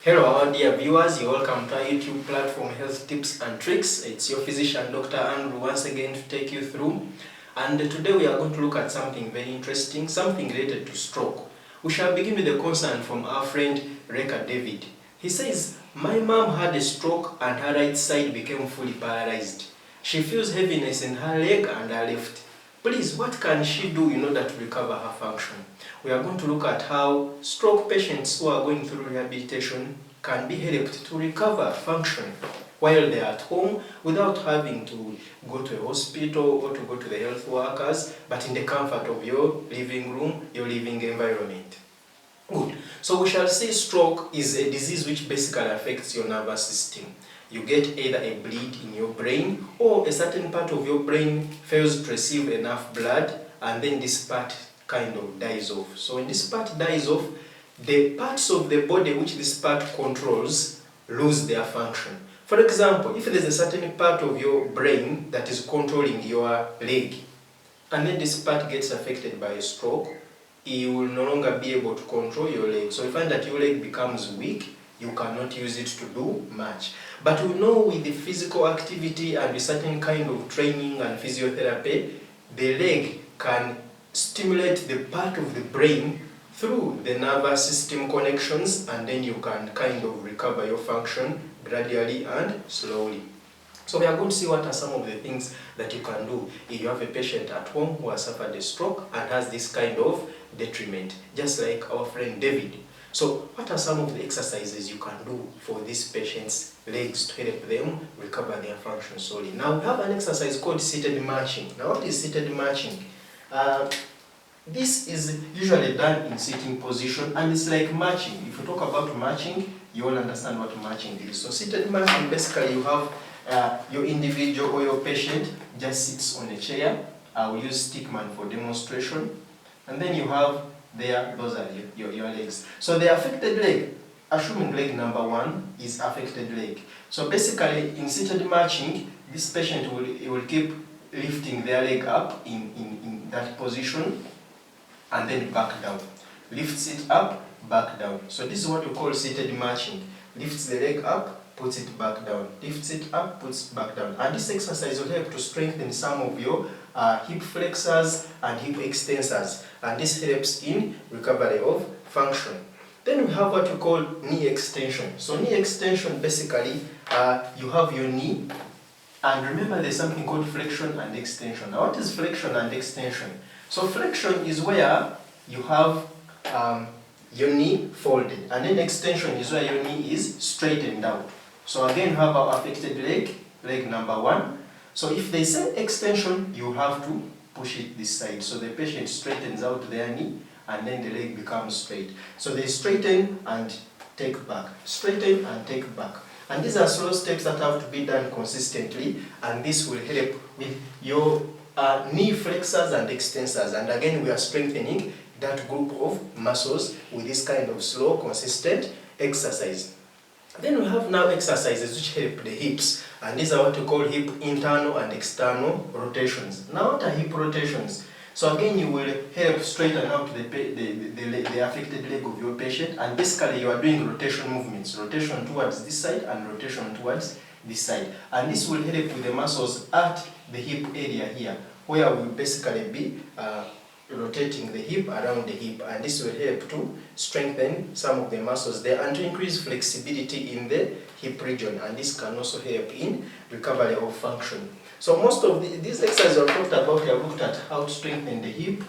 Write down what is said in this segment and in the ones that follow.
Hello our dear viewers, you're welcome to our YouTube platform Health Tips and Tricks. It's your physician Dr. Andrew once again to take you through. And today we are going to look at something very interesting, something related to stroke. We shall begin with a concern from our friend Reka David. He says, "My mom had a stroke and her right side became fully paralyzed. She feels heaviness in her leg and her left. Please, what can she do in order to recover her function?" We are going to look at how stroke patients who are going through rehabilitation can be helped to recover function while they are at home without having to go to a hospital or to go to the health workers, but in the comfort of your living room, your living environment. Good. So we shall say stroke is a disease which basically affects your nervous system. You get either a bleed in your brain or a certain part of your brain fails to receive enough blood, and then this part kind of dies off. So when this part dies off, the parts of the body which this part controls lose their function. For example, if there's a certain part of your brain that is controlling your leg, and then this part gets affected by a stroke, you will no longer be able to control your leg. So you find that your leg becomes weak, you cannot use it to do much. But we know with the physical activity and with certain kind of training and physiotherapy, the leg can stimulate the part of the brain through the nervous system connections, and then you can kind of recover your function gradually and slowly. So we are going to see what are some of the things that you can do if you have a patient at home who has suffered a stroke and has this kind of detriment, just like our friend David. So what are some of the exercises you can do for these patients' legs to help them recover their function slowly? Now we have an exercise called seated marching. Now what is seated marching? This is usually done in sitting position, and it's like marching. If you talk about marching, you all understand what marching is. So seated marching, basically you have your individual or your patient just sits on a chair. I will use stickman for demonstration. And then you have there, those are your legs. So the affected leg, assuming leg number 1 is affected leg. So basically in seated marching, this patient will keep lifting their leg up in that position and then back down. Lifts it up, back down. So this is what we call seated marching. Lifts the leg up, puts it back down. Lifts it up, puts it back down. And this exercise will help to strengthen some of your hip flexors and hip extensors. And this helps in recovery of function. Then we have what we call knee extension. So knee extension, basically, you have your knee. And remember, there's something called flexion and extension. Now, what is flexion and extension? So flexion is where you have your knee folded, and then extension is where your knee is straightened out. So again, you have our affected leg, leg number 1. So if they say extension, you have to push it this side. So the patient straightens out their knee, and then the leg becomes straight. So they straighten and take back, straighten and take back. And these are slow steps that have to be done consistently, and this will help with your knee flexors and extensors. And again, we are strengthening that group of muscles with this kind of slow, consistent exercise. Then we have now exercises which help the hips, and these are what we call hip internal and external rotations. Now, what are hip rotations? So again, you will help straighten out the affected leg of your patient, and basically you are doing rotation movements, rotation towards this side and rotation towards this side. And this will help with the muscles at the hip area here, where we will basically be rotating the hip around the hip, and this will help to strengthen some of the muscles there and to increase flexibility in the hip region, and this can also help in recovery of function. So most of these exercises I've talked about, I've looked at how to strengthen the hip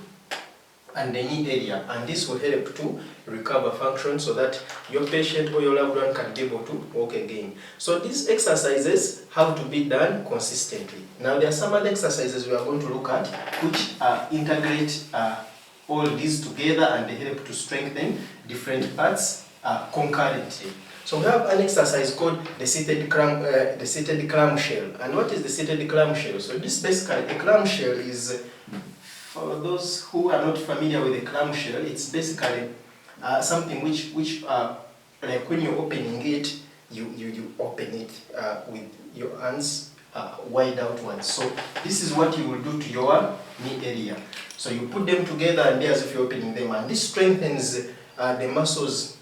and the knee area, and this will help to recover function so that your patient or your loved one can be able to walk again. So these exercises have to be done consistently. Now there are some other exercises we are going to look at which integrate all these together, and they help to strengthen different parts concurrently. So we have an exercise called the seated clamshell. And what is the seated clamshell? So this basically, a clamshell is, for those who are not familiar with the clamshell, it's basically something which like when you're opening it, you open it with your hands wide outwards. So this is what you will do to your knee area. So you put them together and be as if you're opening them, and this strengthens the muscles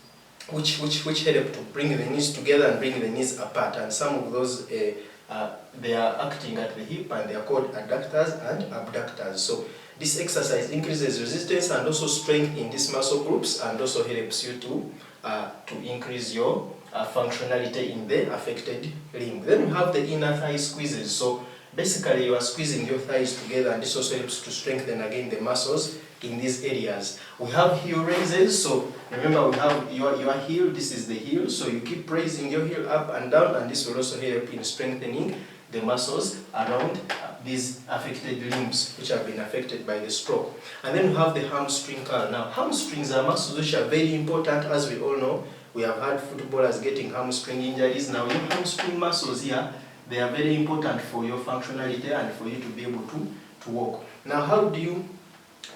which help to bring the knees together and bring the knees apart. And some of those they are acting at the hip, and they are called adductors and abductors. So this exercise increases resistance and also strength in these muscle groups, and also helps you to increase your functionality in the affected limb. Then we have the inner thigh squeezes. So basically you are squeezing your thighs together, and this also helps to strengthen again the muscles in these areas. We have heel raises. So remember, we have your heel, this is the heel, so you keep raising your heel up and down, and this will also help in strengthening the muscles around these affected limbs which have been affected by the stroke. And then we have the hamstring curl. Now hamstrings are muscles which are very important, as we all know. We have had footballers getting hamstring injuries. Now your hamstring muscles here, they are very important for your functionality and for you to be able to walk. Now how do you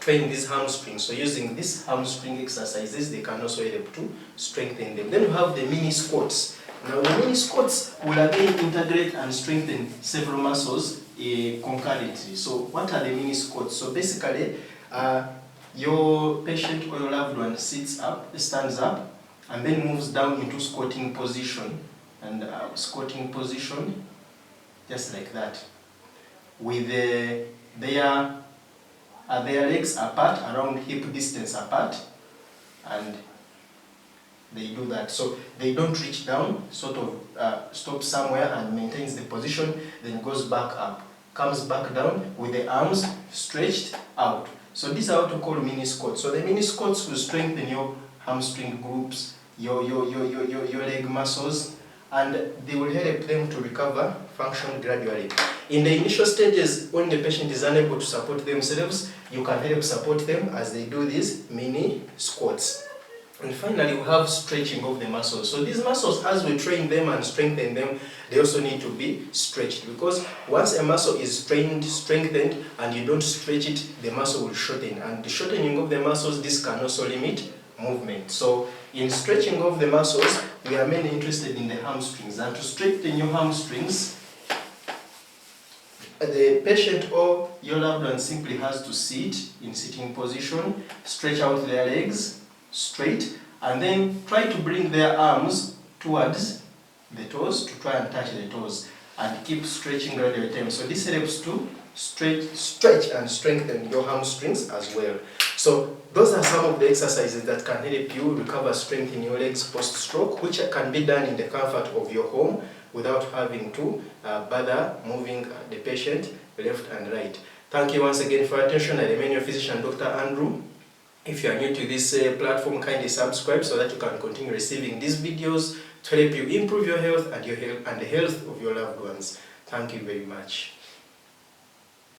train these hamstrings? So using these hamstring exercises, they can also help to strengthen them. Then we have the mini squats. Now the mini squats will again integrate and strengthen several muscles concurrently. So what are the mini squats? So basically your patient or your loved one stands up, and then moves down into squatting position, and squatting position just like that, with their legs apart, around hip distance apart, and they do that. So they don't reach down, sort of stops somewhere and maintains the position, then goes back up, comes back down with the arms stretched out. So these are what we call mini squats. So the mini squats will strengthen your hamstring groups, your leg muscles, and they will help them to recover function gradually. In the initial stages, when the patient is unable to support themselves, you can help support them as they do these mini squats. And finally, we have stretching of the muscles. So these muscles, as we train them and strengthen them, they also need to be stretched, because once a muscle is strengthened, and you don't stretch it, the muscle will shorten. And the shortening of the muscles, this can also limit movement. So in stretching of the muscles, we are mainly interested in the hamstrings. And to strengthen your hamstrings, the patient or your loved one simply has to sit in sitting position, stretch out their legs straight, and then try to bring their arms towards the toes to try and touch the toes, and keep stretching gradually. So this helps to stretch and strengthen your hamstrings as well. So those are some of the exercises that can help you recover strength in your legs post-stroke, which can be done in the comfort of your home without having to bother moving the patient left and right. Thank you once again for your attention. I remain your physician, Dr. Andrew. If you are new to this platform, kindly subscribe so that you can continue receiving these videos to help you improve your health and the health of your loved ones. Thank you very much.